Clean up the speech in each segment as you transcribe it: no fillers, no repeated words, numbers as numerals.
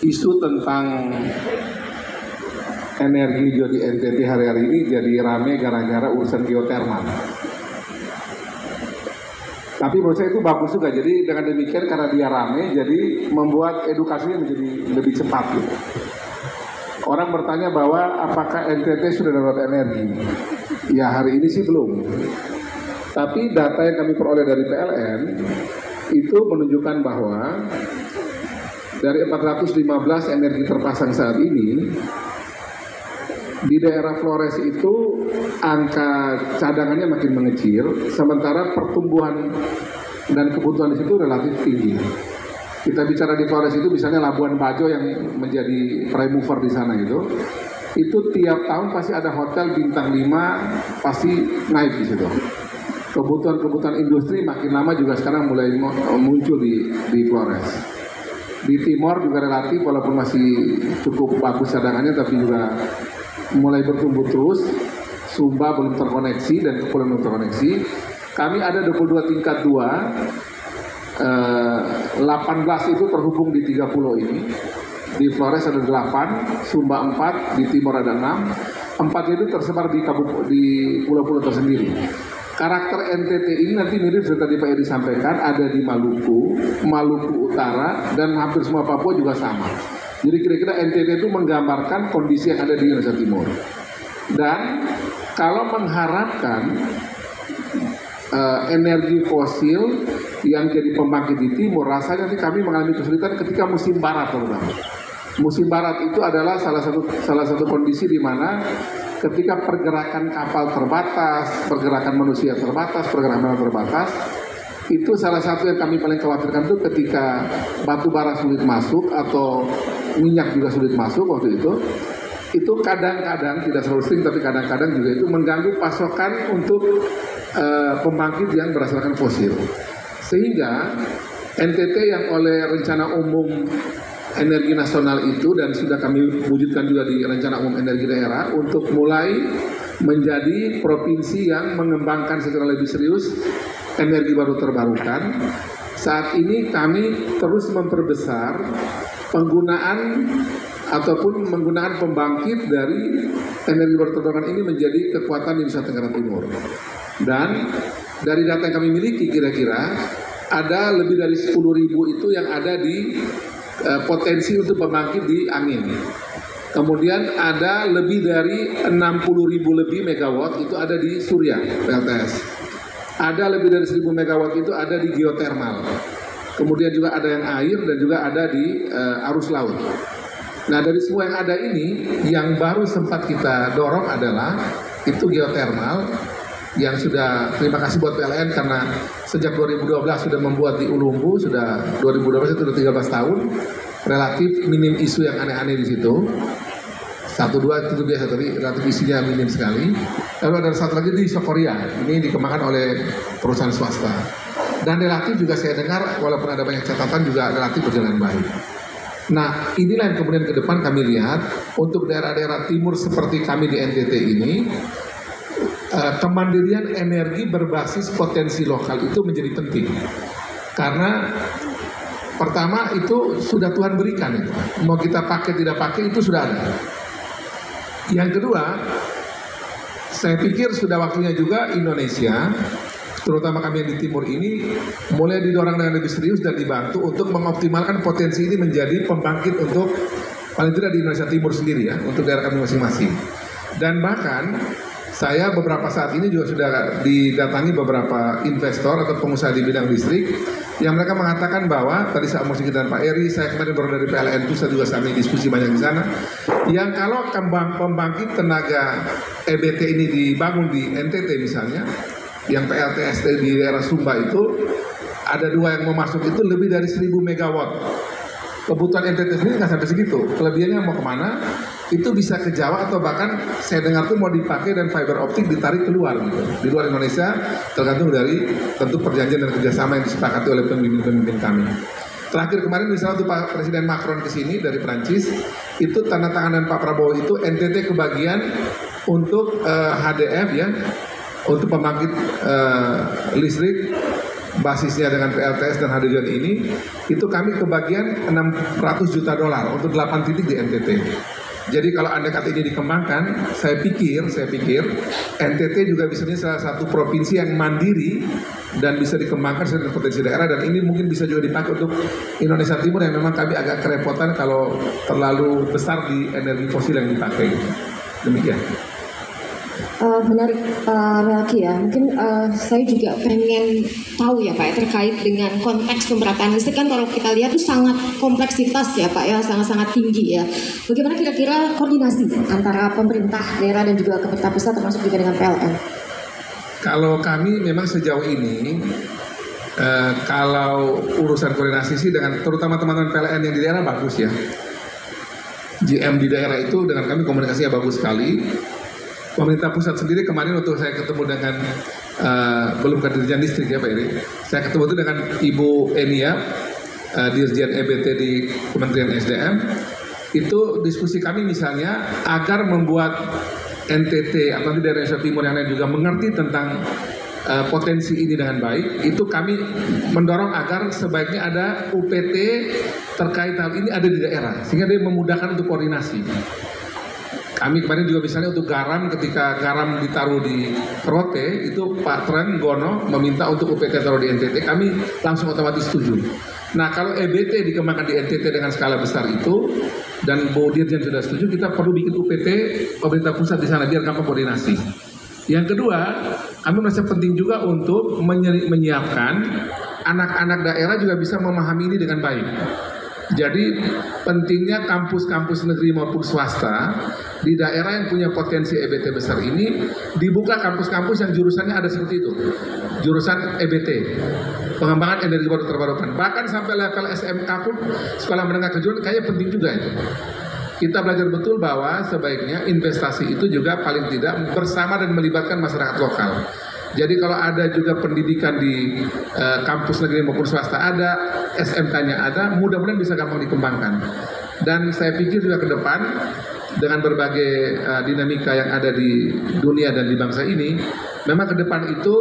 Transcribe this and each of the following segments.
isu tentang energi di NTT hari-hari ini jadi rame gara-gara urusan geotermal. Tapi menurut saya itu bagus juga. Jadi dengan demikian karena dia rame, jadi membuat edukasinya menjadi lebih cepat gitu. Orang bertanya bahwa apakah NTT sudah dapat energi? Ya hari ini sih belum. Tapi data yang kami peroleh dari PLN itu menunjukkan bahwa dari 415 energi terpasang saat ini, di daerah Flores itu angka cadangannya makin mengecil, sementara pertumbuhan dan kebutuhan di situ relatif tinggi. Kita bicara di Flores itu misalnya Labuan Bajo yang menjadi prime mover di sana itu tiap tahun pasti ada hotel bintang 5 pasti naik di situ. Kebutuhan industri makin lama juga sekarang mulai muncul di Flores. Di Timor juga relatif walaupun masih cukup bagus cadangannya tapi juga mulai bertumbuh terus. Sumba belum terkoneksi dan Kepulauan belum terkoneksi. Kami ada 22 tingkat 2, 18 itu terhubung di 3 pulau ini. Di Flores ada 8, Sumba 4, di Timor ada 6. 4 itu tersebar di pulau-pulau tersendiri. Karakter NTT ini nanti mirip seperti tadi Pak Edi sampaikan, ada di Maluku, Maluku Utara, dan hampir semua Papua juga sama. Jadi kira-kira NTT itu menggambarkan kondisi yang ada di Indonesia Timur. Dan kalau mengharapkan energi fosil yang jadi pembangkit di timur, rasanya nanti kami mengalami kesulitan ketika musim barat terutama. Musim barat itu adalah salah satu kondisi di mana ketika pergerakan kapal terbatas, pergerakan manusia terbatas, pergerakan terbatas, itu salah satu yang kami paling khawatirkan itu ketika batu bara sulit masuk atau minyak juga sulit masuk waktu itu kadang-kadang, tidak selalu sering tapi kadang-kadang juga itu mengganggu pasokan untuk pembangkit yang berdasarkan fosil. Sehingga NTT yang oleh rencana umum energi nasional itu dan sudah kami wujudkan juga di rencana umum energi daerah untuk mulai menjadi provinsi yang mengembangkan secara lebih serius energi baru terbarukan. Saat ini kami terus memperbesar penggunaan ataupun menggunakan pembangkit dari energi baru terbarukan ini menjadi kekuatan di Nusa Tenggara Timur. Dan dari data yang kami miliki kira-kira ada lebih dari 10.000 itu yang ada di potensi untuk pembangkit di angin. Kemudian ada lebih dari 60.000 lebih megawatt itu ada di surya PLTS. Ada lebih dari 1.000 megawatt itu ada di geotermal. Kemudian juga ada yang air dan juga ada di arus laut. Nah dari semua yang ada ini, yang baru sempat kita dorong adalah itu geotermal yang sudah, terima kasih buat PLN karena sejak 2012 sudah membuat di Ulumbu, sudah 2012 itu sudah 13 tahun, relatif minim isu yang aneh-aneh di situ. 1-2 itu biasa, tapi relatif isinya minim sekali. Lalu ada satu lagi di Sokoria, ini dikembangkan oleh perusahaan swasta. Dan relatif juga saya dengar, walaupun ada banyak catatan juga relatif berjalan baik. Nah inilah yang kemudian ke depan kami lihat untuk daerah-daerah timur seperti kami di NTT ini, kemandirian energi berbasis potensi lokal itu menjadi penting. Karena pertama itu sudah Tuhan berikan itu. Mau kita pakai tidak pakai itu sudah ada. Yang kedua, saya pikir sudah waktunya juga Indonesia, terutama kami yang di timur ini, mulai didorong dengan lebih serius dan dibantu untuk mengoptimalkan potensi ini menjadi pembangkit untuk paling tidak di Indonesia Timur sendiri ya, untuk daerah kami masing-masing. Dan bahkan saya beberapa saat ini juga sudah didatangi beberapa investor atau pengusaha di bidang listrik yang mereka mengatakan bahwa tadi saya mau dengan Pak Eri, saya kemarin baru dari PLN itu saya juga kami diskusi banyak di sana, yang kalau pembangkit tenaga EBT ini dibangun di NTT misalnya, yang PLTS di daerah Sumba itu ada 2 yang mau masuk itu lebih dari 1.000 megawatt. Kebutuhan NTT sendiri nggak sampai segitu. Kelebihannya mau kemana? Itu bisa ke Jawa atau bahkan saya dengar tuh mau dipakai dan fiber optik ditarik keluar gitu. Di luar Indonesia tergantung dari tentu perjanjian dan kerjasama yang disepakati oleh pemimpin-pemimpin kami. Terakhir kemarin misalnya untuk Pak Presiden Macron ke sini dari Prancis, itu tanda tanganan Pak Prabowo itu NTT kebagian untuk HDF ya, untuk pembangkit listrik basisnya dengan PLTS dan hydrogen ini, itu kami kebagian $600 juta untuk 8 titik di NTT. Jadi kalau andai kata ini dikembangkan, saya pikir NTT juga bisa menjadi salah satu provinsi yang mandiri dan bisa dikembangkan sesuai potensi daerah, dan ini mungkin bisa juga dipakai untuk Indonesia Timur yang memang kami agak kerepotan kalau terlalu besar di energi fosil yang dipakai. Demikian. Menarik Pak Melki ya, mungkin saya juga pengen tahu ya Pak terkait dengan konteks pemerataan listrik. Kan kalau kita lihat itu sangat kompleksitas ya Pak ya, sangat-sangat tinggi ya. Bagaimana kira-kira koordinasi antara pemerintah daerah dan juga pemerintah pusat termasuk juga dengan PLN? Kalau kami memang sejauh ini kalau urusan koordinasi sih dengan terutama teman-teman PLN yang di daerah bagus ya. GM di daerah itu dengan kami komunikasinya bagus sekali. Pemerintah pusat sendiri kemarin waktu saya ketemu dengan belum ke Dirjen Listrik ya Pak Eri, saya ketemu itu dengan Ibu Enia, Dirjen EBT di Kementerian SDM. Itu diskusi kami misalnya agar membuat NTT atau di daerah Indonesia Timur yang lain juga mengerti tentang potensi ini dengan baik. Itu kami mendorong agar sebaiknya ada UPT terkait hal ini ada di daerah sehingga dia memudahkan untuk koordinasi. Kami kemarin juga misalnya untuk garam, ketika garam ditaruh di Rote, itu Pak Tren Gono meminta untuk UPT taruh di NTT, kami langsung otomatis setuju. Nah kalau EBT dikembangkan di NTT dengan skala besar itu, dan Bu Dirjen sudah setuju, kita perlu bikin UPT pemerintah pusat di sana biar gampang koordinasi. Yang kedua, kami merasa penting juga untuk menyiapkan anak-anak daerah juga bisa memahami ini dengan baik. Jadi pentingnya kampus-kampus negeri maupun swasta di daerah yang punya potensi EBT besar ini dibuka kampus-kampus yang jurusannya ada seperti itu, jurusan EBT, pengembangan energi baru terbarukan, bahkan sampai level SMK pun sekolah menengah kejuruan kayaknya penting juga itu. Kita belajar betul bahwa sebaiknya investasi itu juga paling tidak bersama dan melibatkan masyarakat lokal. Jadi kalau ada juga pendidikan di kampus negeri maupun swasta ada, SMK-nya ada, mudah-mudahan bisa gampang dikembangkan. Dan saya pikir juga ke depan dengan berbagai dinamika yang ada di dunia dan di bangsa ini, memang ke depan itu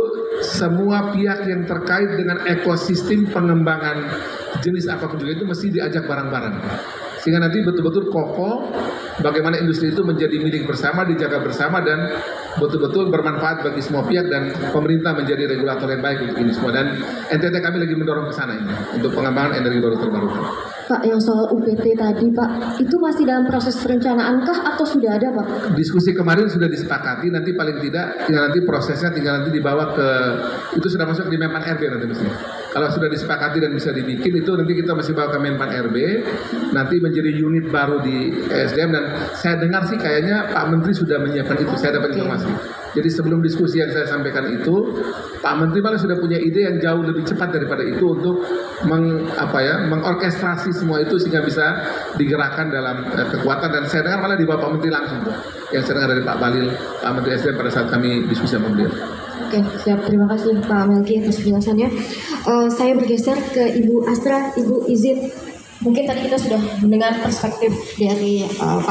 semua pihak yang terkait dengan ekosistem pengembangan jenis apapun juga itu mesti diajak bareng-bareng. Sehingga nanti betul-betul kokoh bagaimana industri itu menjadi milik bersama, dijaga bersama, dan betul-betul bermanfaat bagi semua pihak, dan pemerintah menjadi regulator yang baik untuk ini semua. Dan NTT kami lagi mendorong ke sana ini untuk pengembangan energi baru terbarukan. Pak, yang soal UPT tadi Pak, itu masih dalam proses perencanaannkah atau sudah ada Pak? Diskusi kemarin sudah disepakati, nanti paling tidak tinggal nanti prosesnya tinggal nanti dibawa ke, itu sudah masuk di Menpan RB nanti mestinya. Kalau sudah disepakati dan bisa dibikin itu nanti kita masih bawa ke Menpan RB, nanti menjadi unit baru di SDM, dan saya dengar sih kayaknya Pak Menteri sudah menyiapkan itu, saya dapat informasi. Jadi sebelum diskusi yang saya sampaikan itu, Pak Menteri malah sudah punya ide yang jauh lebih cepat daripada itu untuk mengorkestrasi semua itu sehingga bisa digerakkan dalam kekuatan, dan saya dengar malah di Bapak Menteri langsung tuh, yang saya dengar dari Pak Balil, Pak Menteri SDM pada saat kami diskusi sama beliau. Oke, siap. Terima kasih Pak Melki atas penjelasannya. Saya bergeser ke Ibu Astra. Ibu izin, mungkin tadi kita sudah mendengar perspektif dari Pak